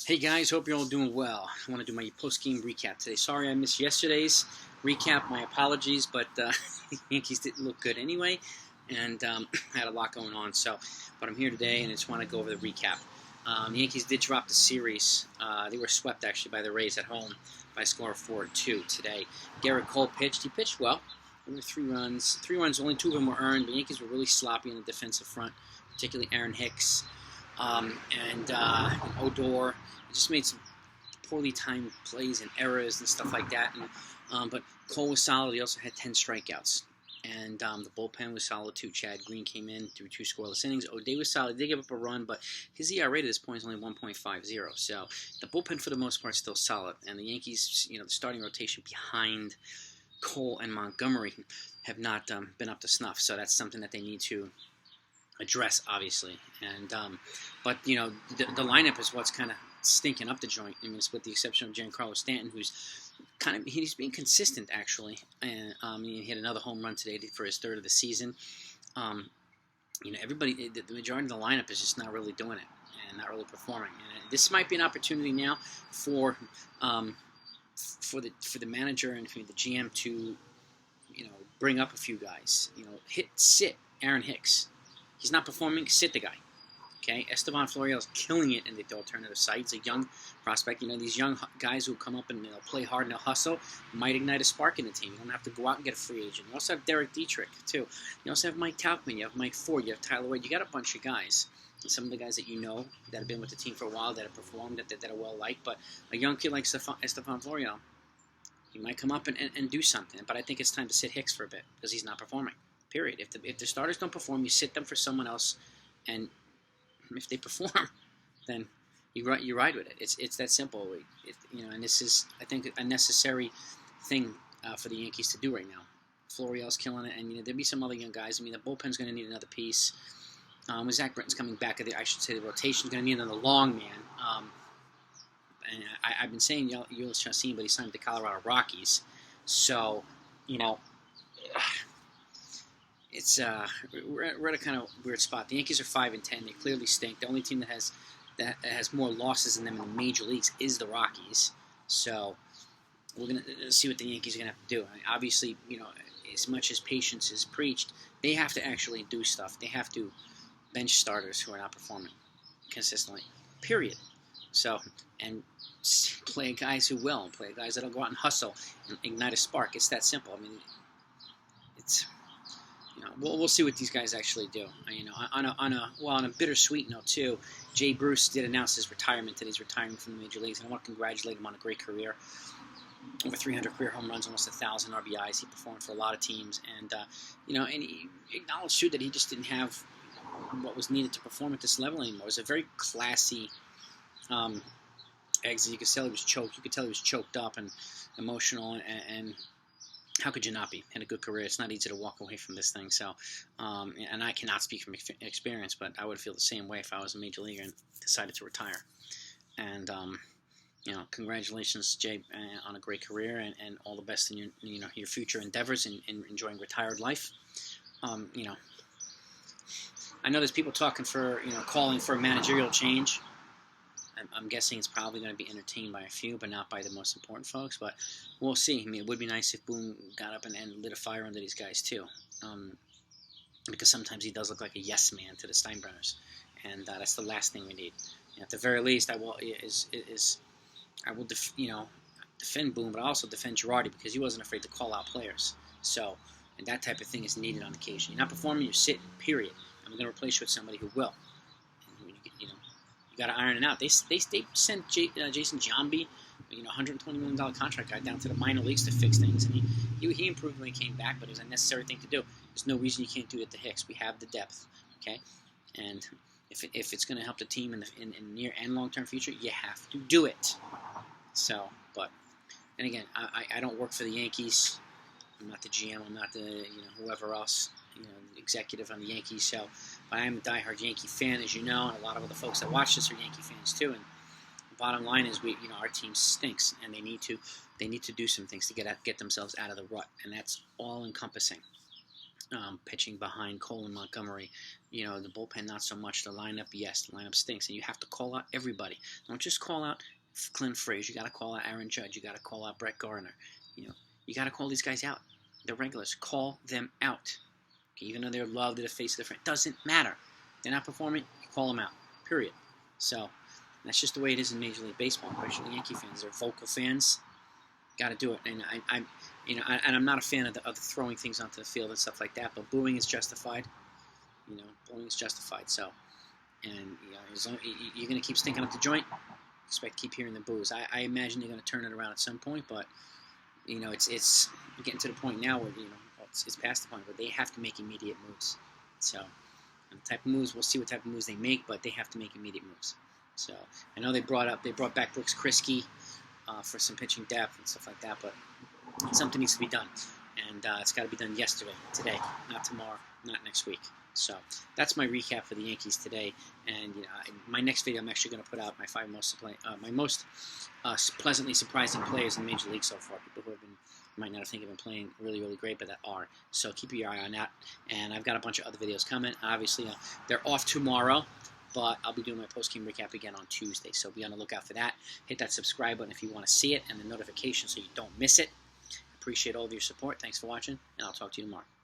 Hey guys, hope you're all doing well. I want to do my post-game recap today. Sorry I missed yesterday's recap. My apologies, but the Yankees didn't look good anyway, and I had a lot going on. But I'm here today, and I just want to go over the recap. The Yankees did drop the series. They were swept actually by the Rays at home by a score of 4-2 today. Gerrit Cole pitched. He pitched well. There were 3 runs. 3 runs. Only 2 of them were earned. The Yankees were really sloppy in the defensive front, particularly Aaron Hicks and Odor. Just made some poorly timed plays and errors and stuff like that. But Cole was solid. He also had 10 strikeouts. And the bullpen was solid too. Chad Green came in through 2 scoreless innings. O'Day was solid. He did give up a run, but his ERA to this point is only 1.50. So the bullpen for the most part is still solid. And the Yankees, the starting rotation behind Cole and Montgomery have not been up to snuff. So that's something that they need to address, obviously. And but the lineup is what's kind of stinking up the joint. I mean, it's with the exception of Giancarlo Stanton, who's he's being consistent actually. And he hit another home run today for his 3rd of the season. Everybody, the majority of the lineup is just not really doing it and not really performing. And this might be an opportunity now for the manager and for the GM to bring up a few guys. Sit Aaron Hicks. He's not performing. Sit the guy. Okay, Esteban Florial is killing it in the alternative site. He's a young prospect. These young guys who come up and they'll play hard and they'll hustle might ignite a spark in the team. You don't have to go out and get a free agent. You also have Derek Dietrich, too. You also have Mike Tauchman. You have Mike Ford. You have Tyler Wade. You got a bunch of guys. And some of the guys that that have been with the team for a while, that have performed, that are well-liked. But a young kid like Esteban Florial, he might come up and do something. But I think it's time to sit Hicks for a bit because he's not performing, period. If the starters don't perform, you sit them for someone else, and if they perform, then you ride with it. It's that simple. And this is, I think, a necessary thing for the Yankees to do right now. Florial's killing it, and there'll be some other young guys. The bullpen's going to need another piece. With Zach Britton's coming back, I should say the rotation's going to need another long man. And I've been saying Ullis Chassin, but he signed with the Colorado Rockies. So, it's we're at a kind of weird spot. The Yankees are 5-10. They clearly stink. The only team that has more losses than them in the major leagues is the Rockies. So we're gonna see what the Yankees are gonna have to do. Obviously, as much as patience is preached, they have to actually do stuff. They have to bench starters who are not performing consistently. Period. So and play guys who will, and play guys that'll go out and hustle and ignite a spark. It's that simple. It's. We'll see what these guys actually do. On a bittersweet note too, Jay Bruce did announce his retirement, that he's retiring from the major leagues, and I want to congratulate him on a great career. Over 300 career home runs, almost 1,000 RBIs. He performed for a lot of teams, and and he acknowledged too that he just didn't have what was needed to perform at this level anymore. It was a very classy exit. You could tell he was choked. You could tell he was choked up and emotional and how could you not be? Had a good career. It's not easy to walk away from this thing. So, and I cannot speak from experience, but I would feel the same way if I was a major leaguer and decided to retire. And congratulations, Jay, on a great career, and all the best in your future endeavors and enjoying retired life. I know there's people talking for calling for a managerial change. I'm guessing it's probably going to be entertained by a few, but not by the most important folks. But we'll see. It would be nice if Boone got up and lit a fire under these guys too, because sometimes he does look like a yes man to the Steinbrenners, and that's the last thing we need. At the very least, I will defend Boone, but I also defend Girardi because he wasn't afraid to call out players. So, and that type of thing is needed on occasion. You're not performing, you're sitting. Period. And we're going to replace you with somebody who will. You got to iron it out. They sent Jason Giambi, $120 million contract guy, down to the minor leagues to fix things, and he improved when he came back, but it was a necessary thing to do. There's no reason you can't do it to Hicks. We have the depth, okay? And if it's going to help the team in the near and long-term future, you have to do it. So, and again, I don't work for the Yankees. I'm not the GM. I'm not the whoever else, the executive on the Yankees. So, but I am a diehard Yankee fan, as you know, and a lot of other folks that watch this are Yankee fans too. And the bottom line is, our team stinks, and they need to do some things to get themselves out of the rut, and that's all encompassing. pitching behind Cole and Montgomery. The bullpen not so much. The lineup, yes, the lineup stinks, and you have to call out everybody. Don't just call out Clint Frazier. You got to call out Aaron Judge. You got to call out Brett Gardner. You got to call these guys out. They're regulars. Call them out. Okay, even though they're loved, they're the face of the front. Doesn't matter. They're not performing. You call them out. Period. So that's just the way it is in Major League Baseball, especially Yankee fans. They're vocal fans. Got to do it. And I'm not a fan of the throwing things onto the field and stuff like that. But booing is justified. Booing is justified. So, and as long, you're going to keep stinking up the joint. Expect to keep hearing the boos. I imagine they're going to turn it around at some point, but it's getting to the point now where it's past the point where they have to make immediate moves. So, and the type of moves, we'll see what type of moves they make, but they have to make immediate moves. So I know they brought back Brooks Kriske for some pitching depth and stuff like that, but something needs to be done, and it's got to be done today, not tomorrow, not next week. So that's my recap for the Yankees today, and my next video I'm actually going to put out my most pleasantly surprising players in Major League so far. People who might not think have been playing really, really great, but that are. So keep your eye on that, and I've got a bunch of other videos coming. Obviously, they're off tomorrow, but I'll be doing my post-game recap again on Tuesday. So be on the lookout for that. Hit that subscribe button if you want to see it, and the notification so you don't miss it. Appreciate all of your support. Thanks for watching, and I'll talk to you tomorrow.